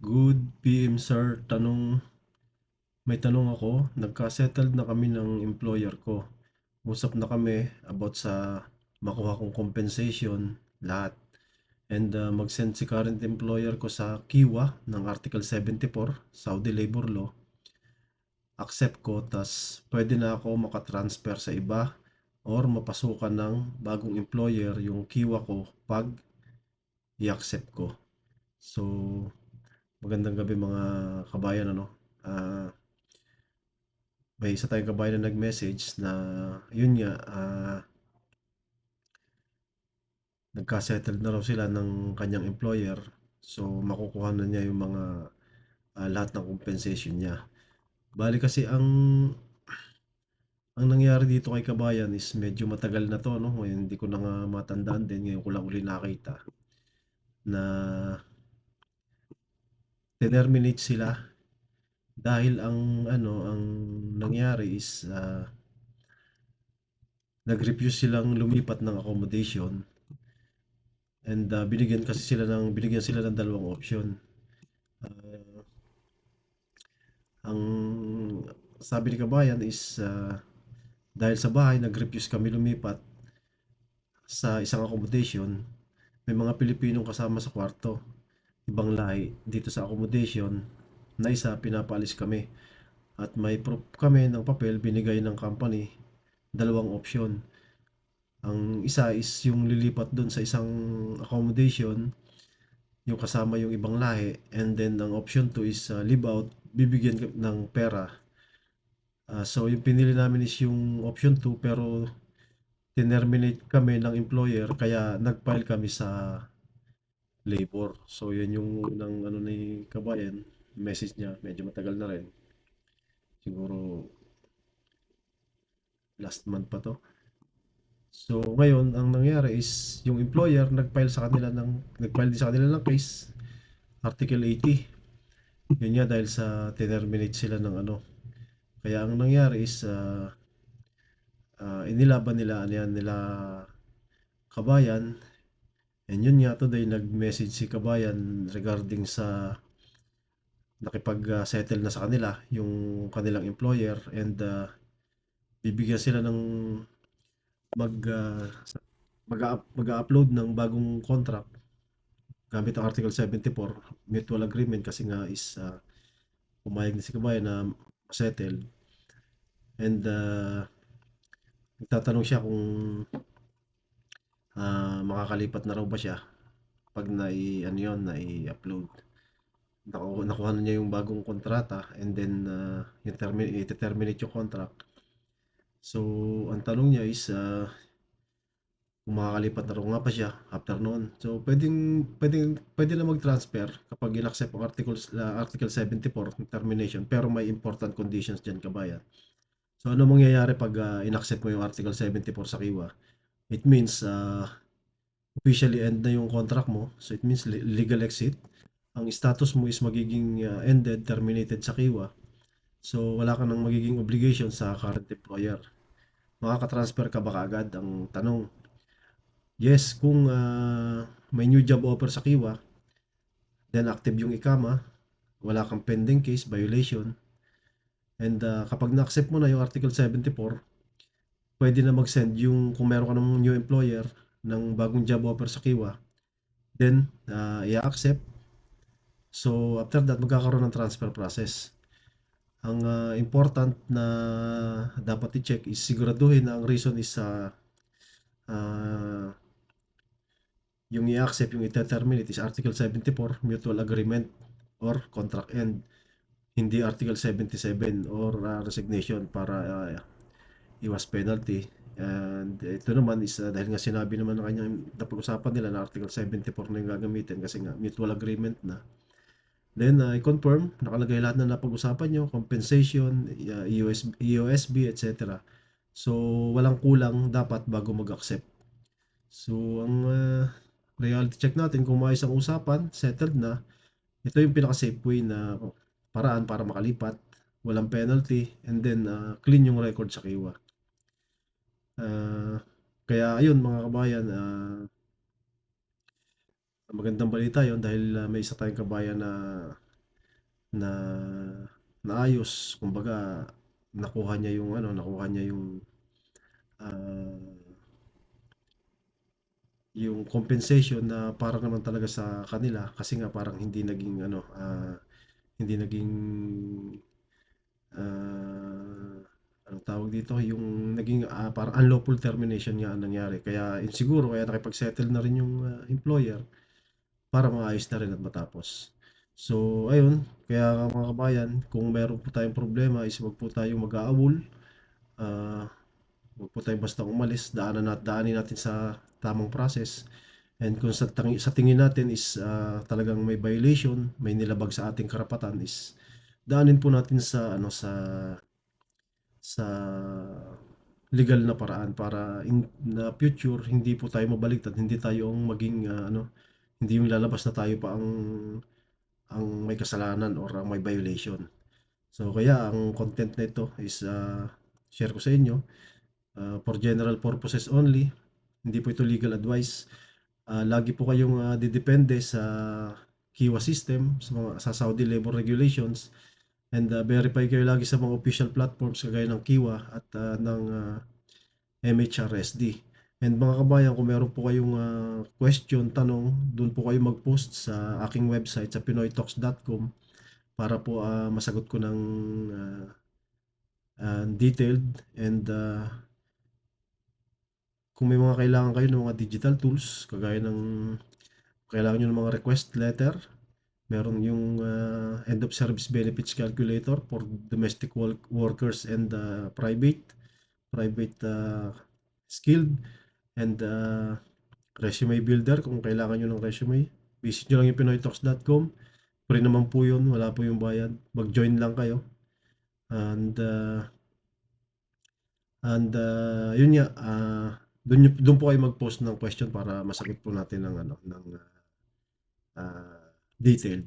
Good PM sir, may tanong ako. Nagka-settled na kami ng employer ko. Usap na kami about sa makuha kong compensation, lahat. And mag-send si current employer ko sa Kiwa ng Article 74, Saudi Labor Law. Accept ko, tas pwede na ako makatransfer sa iba or mapasukan ng bagong employer yung Kiwa ko pag i-accept ko. So, magandang gabi mga kabayan, ano. Ah, may isa tayong kabayan na nag-message na yun nga, nagka-settled na raw sila ng kanyang employer. So, makukuha na niya yung mga lahat ng compensation niya. Bali kasi ang nangyari dito kay kabayan is medyo matagal na to, no? Ngayon, hindi ko na nga matandaan din. Ngayon ko lang uli nakita na terminate sila dahil ang nangyari is nag-refuse silang lumipat ng accommodation. And binigyan sila ng dalawang option. Ah, ang sabi ni kabayan is dahil sa bahay nag-refuse kami lumipat sa isang accommodation. May mga Pilipinong kasama sa kwarto, ibang lahi dito sa accommodation na isa pinapaalis kami. At may proof kami ng papel binigay ng company, dalawang option. Ang isa is yung lilipat doon sa isang accommodation, yung kasama yung ibang lahi, and then ang option 2 is live out, bibigyan ng pera. So yung pinili namin is yung option 2, pero tinerminate kami ng employer kaya nag-file kami sa labor. So yun yung unang ano ni kabayan, message niya, medyo matagal na rin. Siguro last month pa to. So ngayon ang nangyari is yung employer nag-file din sa kanila ng case, Article 80. Yun nga dahil sa tinerminate sila ng ano. Kaya ang nangyari is inilaban nila ano yan, nila kabayan. And yun nga today nag-message si kabayan regarding sa nakipag-settle na sa kanila yung kanilang employer, and bibigyan sila ng mag uh, mag-upload ng bagong contract gamit ang Article 74 mutual agreement, kasi nga is pumayag na si kabayan na settle. And nagtatanong siya kung makakalipat na raw ba siya pag ano yun, i-upload. Nakuha na niya yung bagong kontrata, and then i-terminate yung contract. So, ang tanong niya is kung makakalipat na raw nga pa siya after noon. So, pwede na mag-transfer kapag in-accept ang Article 74 ng termination, pero may important conditions dyan kabayan. So, ano mangyayari pag in-accept mo yung Article 74 sa Kiwa? It means officially end na yung contract mo. So, it means legal exit. Ang status mo is magiging ended, terminated sa Kiwa. So, wala ka nang magiging obligation sa current employer. Makaka-transfer ka ba kaagad? Ang tanong. Yes, kung may new job offer sa Kiwa, then active yung ikama, wala kang pending case, violation, and kapag na-accept mo na yung Article 74, pwede na mag-send yung, kung meron ka ng new employer, ng bagong job offer sa Kiwa, then i-accept. So, after that, magkakaroon ng transfer process. Ang important na dapat i-check is siguraduhin na ang reason is uh, yung i-accept, yung i-terminate is Article 74, mutual agreement or contract end, hindi Article 77 or resignation para iwas penalty. And ito naman is dahil nga sinabi naman na kanyang napag-usapan nila na Article 74 na yung gagamitin kasi nga mutual agreement na. Then i-confirm, nakalagay lahat na napag-usapan nyo, compensation, EOSB, etc. So walang kulang dapat bago mag-accept. So ang reality check natin kung maayos ang usapan, settled na, ito yung pinaka-safe way na paraan para makalipat, walang penalty, and then clean yung record sa Kiwa. Ah, Kaya ayun mga kabayan, magandang balita yon dahil may isa tayong kabayan na na naayos. Kumbaga, nakuha niya ah, yung compensation na para naman talaga sa kanila kasi nga parang hindi naging ah, anong tawag dito, yung naging parang unlawful termination nga ang nangyari. Kaya siguro kaya nakipag-settle na rin yung employer para maayos na rin at matapos. So, ayun, kaya mga kabayan, kung meron po tayong problema is wag po tayong mag-aabol. Ah, Wag po tayong basta umalis, daanin natin sa tamang process. And kung sa tingin natin is talagang may violation, may nilabag sa ating karapatan is daanin po natin sa legal na paraan para in the future hindi po tayo mabaliktad, hindi tayo ang maging hindi yung lalabas na tayo pa ang may kasalanan or ang may violation. So kaya ang content na ito is share ko sa inyo for general purposes only. Hindi po ito legal advice. Lagi po kayong didepende sa Kiwa system, sa Saudi labor regulations, and verify kayo lagi sa mga official platforms kagaya ng Kiwa at ng MHRSD. And mga kabayan, kung meron po kayong question, tanong, doon po kayo mag-post sa aking website sa pinoytalks.com para po masagot ko ng detailed. And kung may mga kailangan kayo ng mga digital tools, kagaya ng kailangan nyo ng mga request letter, meron yung end of service benefits calculator for domestic workers and private skilled, and resume builder kung kailangan nyo ng resume. Visit nyo lang yung pinoytalks.com. Free naman po yun, wala po yung bayad. Mag-join lang kayo. And yun nga, doon po kayo mag-post ng question para masagot po natin ng detailed.